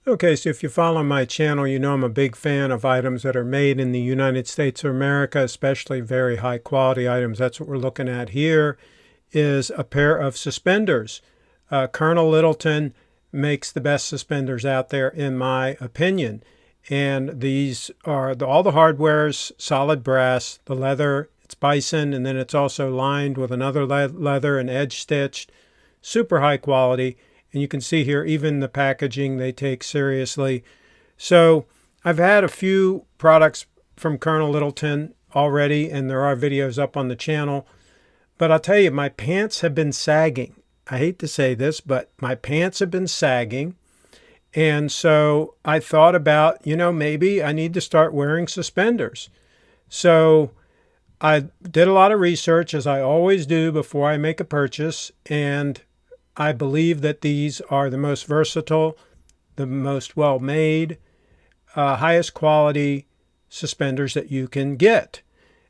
Okay, so if you follow my channel, you know I'm a big fan of items that are made in the United States of America, especially very high quality items. That's what we're looking at here is a pair of suspenders. Colonel Littleton makes the best suspenders out there in my opinion. And these are all the hardware's solid brass, the leather, it's bison, and then it's also lined with another leather and edge stitched, super high quality. And you can see here, even the packaging they take seriously. So I've had a few products from Colonel Littleton already, and there are videos up on the channel. But I'll tell you, my pants have been sagging. I hate to say this, but my pants have been sagging. And so I thought about, maybe I need to start wearing suspenders. So I did a lot of research, as I always do before I make a purchase, and I believe that these are the most versatile, the most well-made, highest quality suspenders that you can get,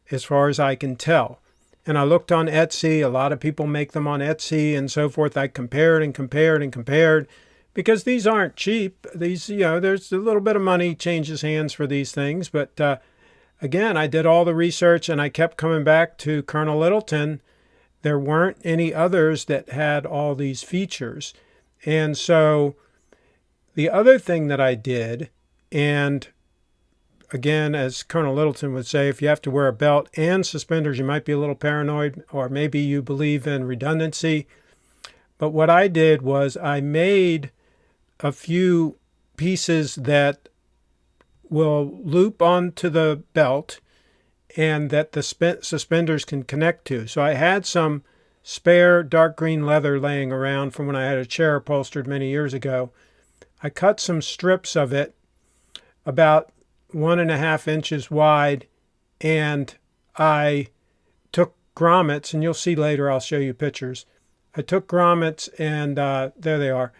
as far as I can tell. And I looked on Etsy. A lot of people make them on Etsy and so forth. I compared and compared and compared because these aren't cheap. These, there's a little bit of money changes hands for these things. But again, I did all the research and I kept coming back to Colonel Littleton. There weren't any others that had all these features. And so the other thing that I did, and again, as Colonel Littleton would say, if you have to wear a belt and suspenders, you might be a little paranoid, or maybe you believe in redundancy. But what I did was I made a few pieces that will loop onto the belt and that the suspenders can connect to. So I had some spare dark green leather laying around from when I had a chair upholstered many years ago. I cut some strips of it about 1.5 inches wide, and I took grommets, and you'll see later, I'll show you pictures. I took grommets, and there they are,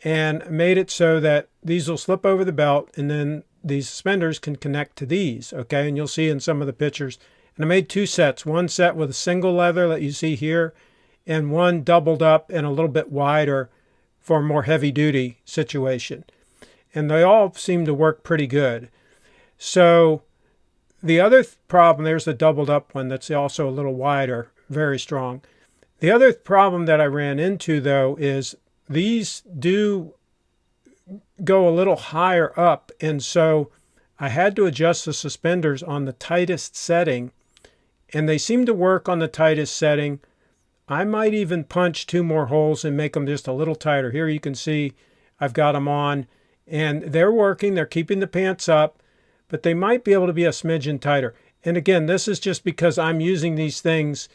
and made it so that these will slip over the belt, and then these suspenders can connect to these, okay? And you'll see in some of the pictures. And I made 2 sets, one set with a single leather that you see here, and one doubled up and a little bit wider for a more heavy-duty situation. And they all seem to work pretty good. So the other problem, there's the doubled up one that's also a little wider, very strong. The other problem that I ran into, though, is these do go a little higher up, and so I had to adjust the suspenders on the tightest setting, and they seem to work on the tightest setting. I might even punch 2 more holes and make them just a little tighter. Here you can see I've got them on, and they're working. They're keeping the pants up, but they might be able to be a smidgen tighter. And again, this is just because I'm using these things,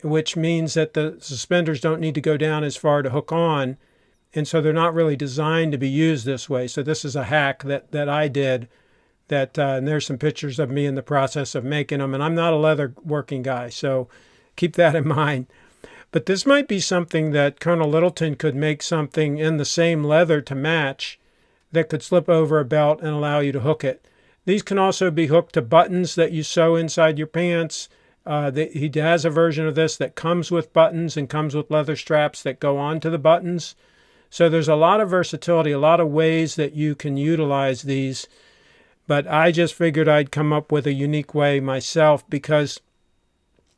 which means that the suspenders don't need to go down as far to hook on. And so they're not really designed to be used this way. So this is a hack that I did. And there's some pictures of me in the process of making them. And I'm not a leather working guy, so keep that in mind. But this might be something that Colonel Littleton could make something in the same leather to match that could slip over a belt and allow you to hook it. These can also be hooked to buttons that you sew inside your pants. He has a version of this that comes with buttons and comes with leather straps that go onto the buttons. So there's a lot of versatility, a lot of ways that you can utilize these. But I just figured I'd come up with a unique way myself because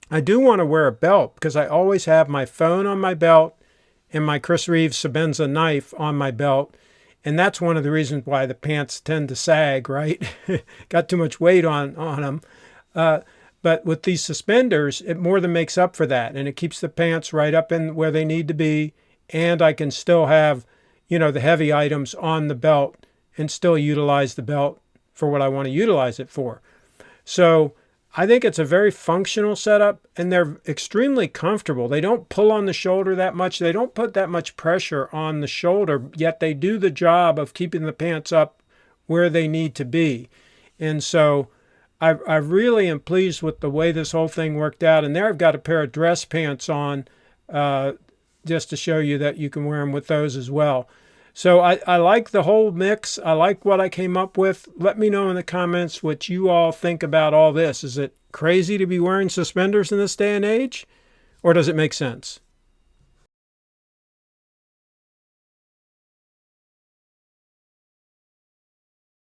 I do want to wear a belt because I always have my phone on my belt and my Chris Reeves Sebenza knife on my belt. And that's one of the reasons why the pants tend to sag, right? Got too much weight on them. But with these suspenders, it more than makes up for that. And it keeps the pants right up in where they need to be. And I can still have, the heavy items on the belt and still utilize the belt for what I want to utilize it for. So I think it's a very functional setup, and they're extremely comfortable. They don't pull on the shoulder that much. They don't put that much pressure on the shoulder, yet they do the job of keeping the pants up where they need to be. And so I really am pleased with the way this whole thing worked out. And there I've got a pair of dress pants on, just to show you that you can wear them with those as well. So I like the whole mix. I like what I came up with. Let me know in the comments what you all think about all this. Is it crazy to be wearing suspenders in this day and age? Or does it make sense?